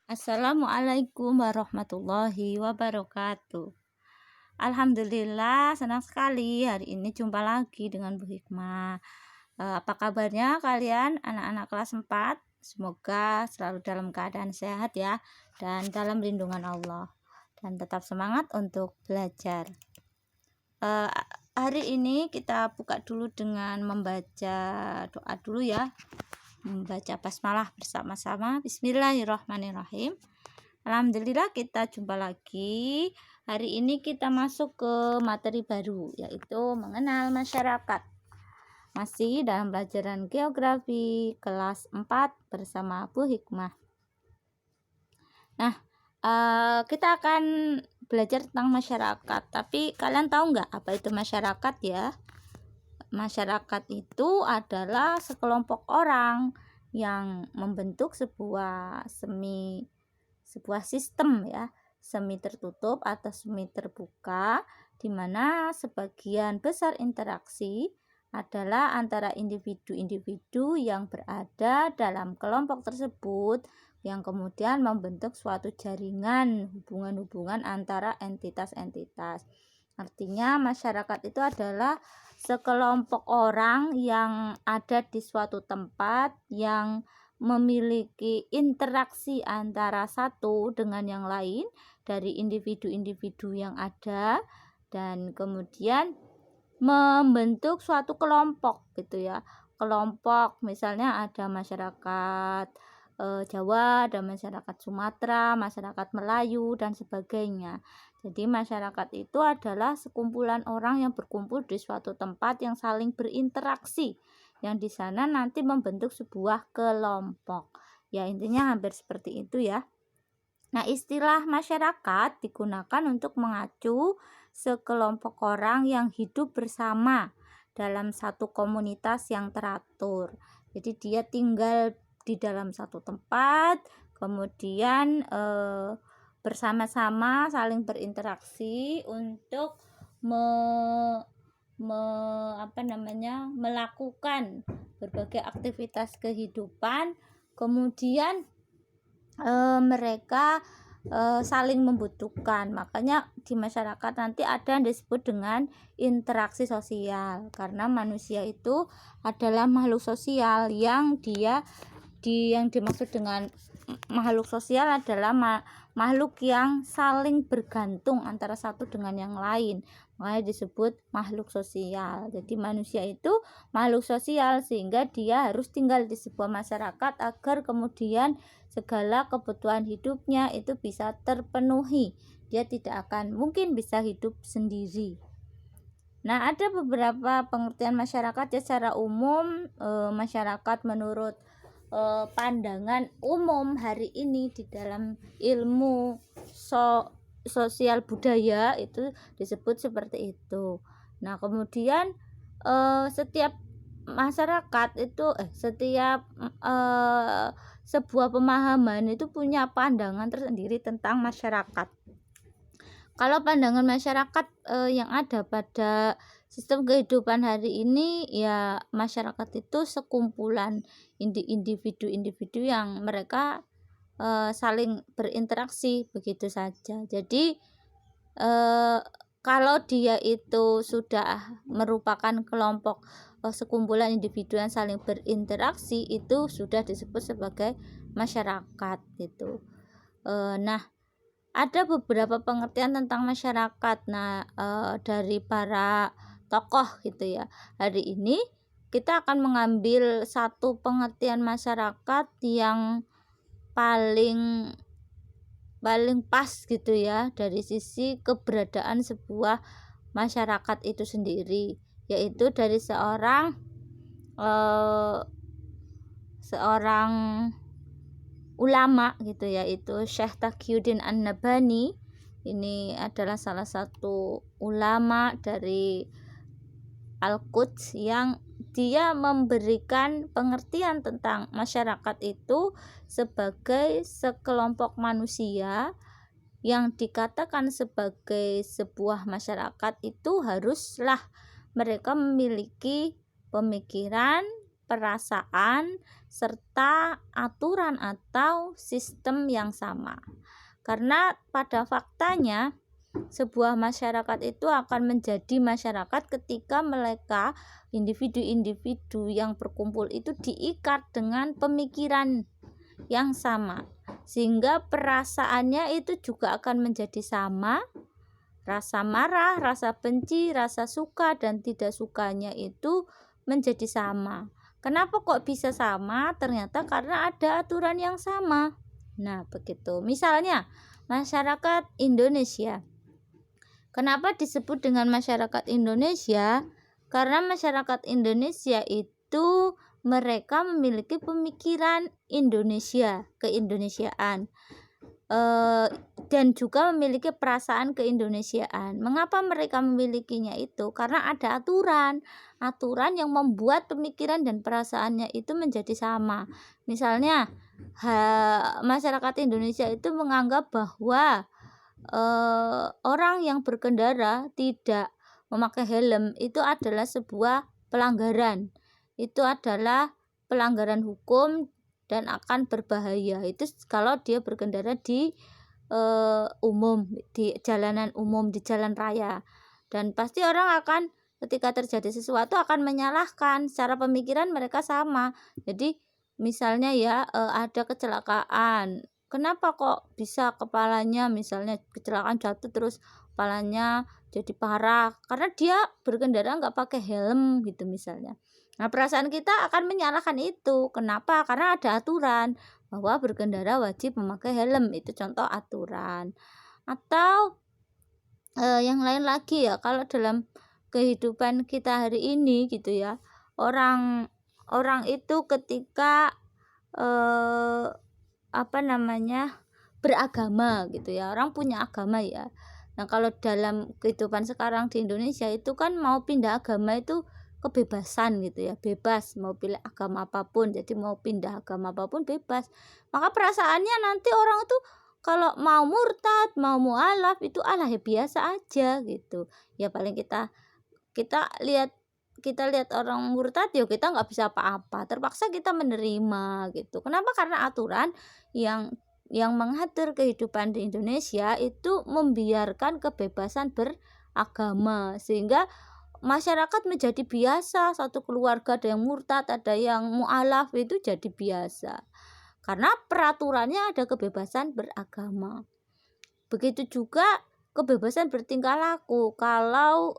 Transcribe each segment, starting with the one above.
Assalamualaikum warahmatullahi wabarakatuh. Alhamdulillah, senang sekali hari ini jumpa lagi dengan Bu Hikmah. Apa kabarnya kalian anak-anak kelas 4? Semoga selalu dalam keadaan sehat ya, dan dalam lindungan Allah, dan tetap semangat untuk belajar. Hari ini kita buka dulu dengan membaca doa dulu ya. Membaca basmalah bersama-sama. Bismillahirrahmanirrahim. Alhamdulillah, kita jumpa lagi. Hari ini kita masuk ke materi baru, yaitu mengenal masyarakat. Masih dalam pelajaran geografi kelas 4 bersama Bu Hikmah. Nah, kita akan belajar tentang masyarakat. Tapi kalian tahu nggak apa itu masyarakat ya? Masyarakat itu adalah sekelompok orang yang membentuk sebuah sistem ya, semi tertutup atau semi terbuka, di mana sebagian besar interaksi adalah antara individu-individu yang berada dalam kelompok tersebut yang kemudian membentuk suatu jaringan hubungan-hubungan antara entitas-entitas. Artinya masyarakat itu adalah sekelompok orang yang ada di suatu tempat yang memiliki interaksi antara satu dengan yang lain dari individu-individu yang ada, dan kemudian membentuk suatu kelompok gitu ya. Kelompok misalnya ada masyarakat Jawa, ada masyarakat Sumatera, masyarakat Melayu, dan sebagainya. Jadi masyarakat itu adalah sekumpulan orang yang berkumpul di suatu tempat yang saling berinteraksi, yang di sana nanti membentuk sebuah kelompok. Ya, intinya hampir seperti itu ya. Nah, istilah masyarakat digunakan untuk mengacu sekelompok orang yang hidup bersama dalam satu komunitas yang teratur. Jadi dia tinggal di dalam satu tempat, kemudian bersama-sama saling berinteraksi untuk melakukan berbagai aktivitas kehidupan. Kemudian mereka saling membutuhkan. Makanya di masyarakat nanti ada yang disebut dengan interaksi sosial, karena manusia itu adalah makhluk sosial yang dimaksud dengan makhluk sosial adalah makhluk yang saling bergantung antara satu dengan yang lain, makanya disebut makhluk sosial. Jadi manusia itu makhluk sosial, sehingga dia harus tinggal di sebuah masyarakat agar kemudian segala kebutuhan hidupnya itu bisa terpenuhi. Dia tidak akan mungkin bisa hidup sendiri. Nah, ada beberapa pengertian masyarakat ya secara umum. Masyarakat menurut pandangan umum hari ini di dalam ilmu sosial budaya itu disebut seperti itu. Nah, kemudian setiap masyarakat itu setiap sebuah pemahaman itu punya pandangan tersendiri tentang masyarakat. Kalau pandangan masyarakat yang ada pada sistem kehidupan hari ini, ya masyarakat itu sekumpulan individu-individu yang mereka saling berinteraksi begitu saja. Jadi kalau dia itu sudah merupakan kelompok sekumpulan individu yang saling berinteraksi, itu sudah disebut sebagai masyarakat gitu. Nah, ada beberapa pengertian tentang masyarakat. Nah, dari para tokoh gitu ya. Hari ini kita akan mengambil satu pengertian masyarakat yang paling pas gitu ya dari sisi keberadaan sebuah masyarakat itu sendiri, yaitu dari seorang ulama gitu, yaitu Syekh Taqiyuddin An-Nabhani. Ini adalah salah satu ulama dari Al-Quds yang dia memberikan pengertian tentang masyarakat itu sebagai sekelompok manusia yang dikatakan sebagai sebuah masyarakat itu haruslah mereka memiliki pemikiran, perasaan serta aturan atau sistem yang sama. Karena pada faktanya sebuah masyarakat itu akan menjadi masyarakat ketika mereka individu-individu yang berkumpul itu diikat dengan pemikiran yang sama, sehingga perasaannya itu juga akan menjadi sama. Rasa marah, rasa benci, rasa suka dan tidak sukanya itu menjadi sama. Kenapa kok bisa sama? Ternyata karena ada aturan yang sama. Nah, begitu. Misalnya masyarakat Indonesia. Kenapa disebut dengan masyarakat Indonesia? Karena masyarakat Indonesia itu mereka memiliki pemikiran Indonesia, keindonesiaan, dan juga memiliki perasaan keindonesiaan. Mengapa mereka memilikinya itu? Karena ada aturan yang membuat pemikiran dan perasaannya itu menjadi sama. Misalnya, masyarakat Indonesia itu menganggap bahwa orang yang berkendara tidak memakai helm itu adalah sebuah pelanggaran. Itu adalah pelanggaran hukum dan akan berbahaya. Itu kalau dia berkendara di umum, di jalanan umum, di jalan raya. Dan pasti orang akan ketika terjadi sesuatu akan menyalahkan. Secara pemikiran mereka sama. Jadi misalnya ya ada kecelakaan. Kenapa kok bisa kepalanya misalnya kecelakaan jatuh terus kepalanya jadi parah? Karena dia berkendara nggak pakai helm gitu misalnya. Nah, perasaan kita akan menyalahkan itu. Kenapa? Karena ada aturan bahwa berkendara wajib memakai helm. Itu contoh aturan. Atau yang lain lagi ya, kalau dalam kehidupan kita hari ini gitu ya, orang itu ketika beragama gitu ya, orang punya agama ya. Nah, kalau dalam kehidupan sekarang di Indonesia itu kan mau pindah agama itu kebebasan gitu ya, bebas mau pilih agama apapun, jadi mau pindah agama apapun bebas. Maka perasaannya nanti orang itu kalau mau murtad, mau mualaf itu alah ya biasa aja gitu. Ya paling kita lihat orang murtad ya kita nggak bisa apa-apa, terpaksa kita menerima gitu. Kenapa? Karena aturan yang mengatur kehidupan di Indonesia itu membiarkan kebebasan beragama, sehingga masyarakat menjadi biasa. Satu keluarga ada yang murtad, ada yang mualaf, itu jadi biasa karena peraturannya ada kebebasan beragama. Begitu juga kebebasan bertingkah laku. Kalau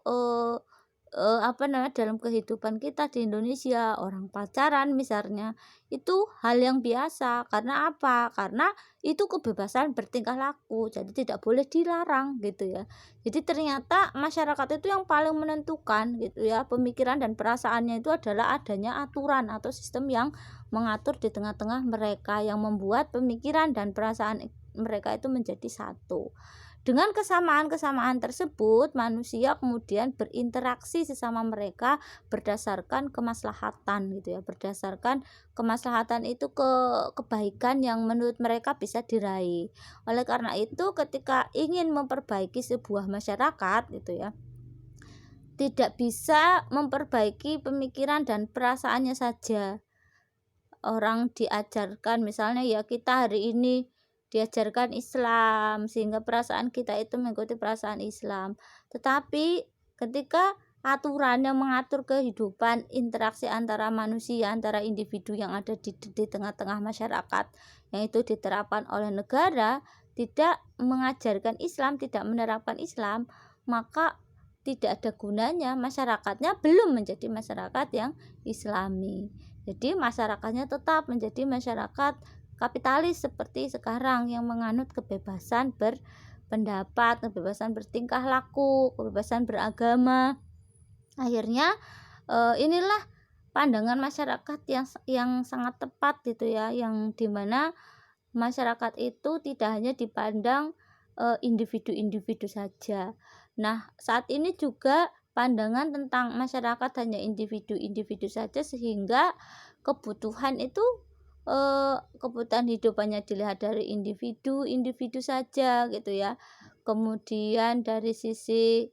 dalam kehidupan kita di Indonesia, orang pacaran misalnya, itu hal yang biasa. Karena apa? Karena itu kebebasan bertingkah laku, jadi tidak boleh dilarang gitu ya. Jadi ternyata masyarakat itu yang paling menentukan gitu ya, pemikiran dan perasaannya itu adalah adanya aturan atau sistem yang mengatur di tengah-tengah mereka, yang membuat pemikiran dan perasaan mereka itu menjadi satu. Dengan kesamaan-kesamaan tersebut, manusia kemudian berinteraksi sesama mereka berdasarkan kemaslahatan gitu ya. Berdasarkan kemaslahatan itu kebaikan yang menurut mereka bisa diraih. Oleh karena itu, ketika ingin memperbaiki sebuah masyarakat gitu ya, tidak bisa memperbaiki pemikiran dan perasaannya saja. Orang diajarkan misalnya ya, kita hari ini diajarkan Islam sehingga perasaan kita itu mengikuti perasaan Islam, tetapi ketika aturan yang mengatur kehidupan interaksi antara manusia, antara individu yang ada di tengah-tengah masyarakat, yang itu diterapkan oleh negara, tidak mengajarkan Islam, tidak menerapkan Islam, maka tidak ada gunanya, masyarakatnya belum menjadi masyarakat yang Islami. Jadi masyarakatnya tetap menjadi masyarakat kapitalis seperti sekarang yang menganut kebebasan berpendapat, kebebasan bertingkah laku, kebebasan beragama. Akhirnya inilah pandangan masyarakat yang sangat tepat gitu ya, yang dimana masyarakat itu tidak hanya dipandang individu-individu saja. Nah, saat ini juga pandangan tentang masyarakat hanya individu-individu saja, sehingga kebutuhan itu kebutuhan hidupannya dilihat dari individu saja gitu ya. Kemudian dari sisi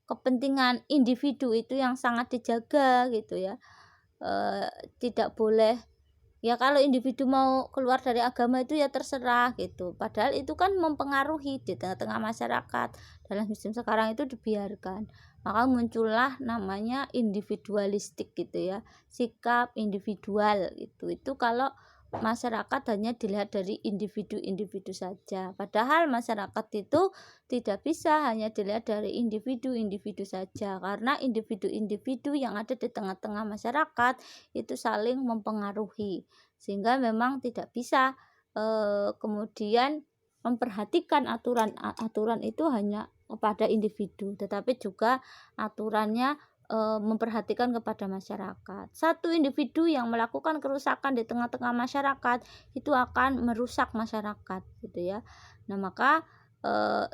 kepentingan individu itu yang sangat dijaga gitu ya. eh, tidak boleh. Ya kalau individu mau keluar dari agama itu ya terserah gitu. Padahal itu kan mempengaruhi di tengah-tengah masyarakat. Dalam sistem sekarang itu dibiarkan. Maka muncullah namanya individualistik gitu ya. Sikap individual gitu. Itu kalau masyarakat hanya dilihat dari individu-individu saja. Padahal masyarakat itu tidak bisa hanya dilihat dari individu-individu saja. Karena individu-individu yang ada di tengah-tengah masyarakat itu saling mempengaruhi, sehingga memang tidak bisa kemudian memperhatikan aturan itu hanya kepada individu, tetapi juga aturannya memperhatikan kepada masyarakat. Satu individu yang melakukan kerusakan di tengah-tengah masyarakat itu akan merusak masyarakat gitu ya. Nah, maka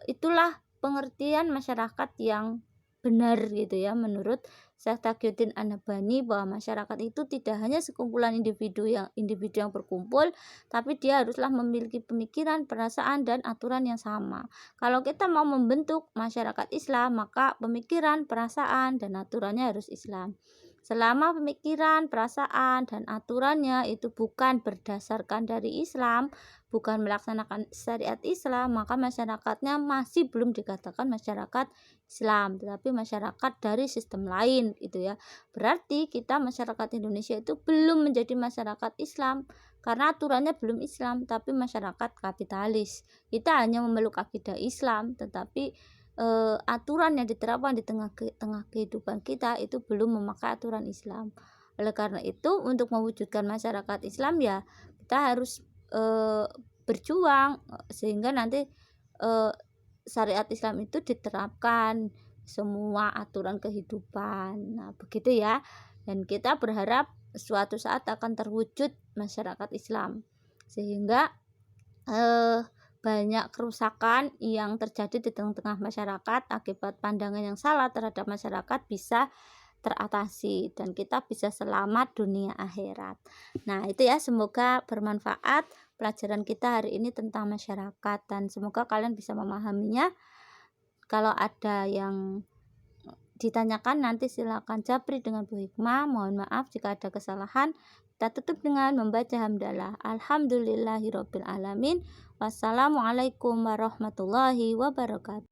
itulah pengertian masyarakat yang benar gitu ya menurut Syekh Taqiyuddin An-Nabhani, bahwa masyarakat itu tidak hanya sekumpulan individu yang berkumpul, tapi dia haruslah memiliki pemikiran, perasaan, dan aturan yang sama. Kalau kita mau membentuk masyarakat Islam, maka pemikiran, perasaan, dan aturannya harus Islam. Selama pemikiran, perasaan, dan aturannya itu bukan berdasarkan dari Islam, bukan melaksanakan syariat Islam, maka masyarakatnya masih belum dikatakan masyarakat Islam, tetapi masyarakat dari sistem lain gitu ya. Berarti kita masyarakat Indonesia itu belum menjadi masyarakat Islam karena aturannya belum Islam, tapi masyarakat kapitalis. Kita hanya memeluk akidah Islam, tetapi aturan yang diterapkan di tengah kehidupan kita itu belum memakai aturan Islam. Oleh karena itu, untuk mewujudkan masyarakat Islam ya kita harus berjuang sehingga nanti syariat Islam itu diterapkan semua aturan kehidupan. Nah, begitu ya. Dan kita berharap suatu saat akan terwujud masyarakat Islam, sehingga banyak kerusakan yang terjadi di tengah-tengah masyarakat akibat pandangan yang salah terhadap masyarakat bisa teratasi dan kita bisa selamat dunia akhirat. Nah, itu ya, semoga bermanfaat pelajaran kita hari ini tentang masyarakat dan semoga kalian bisa memahaminya. Kalau ada yang ditanyakan nanti silakan japri dengan Bu Hikmah. Mohon maaf jika ada kesalahan. Kita tutup dengan membaca hamdalah. Alhamdulillahirabbil alamin. Wassalamualaikum warahmatullahi wabarakatuh.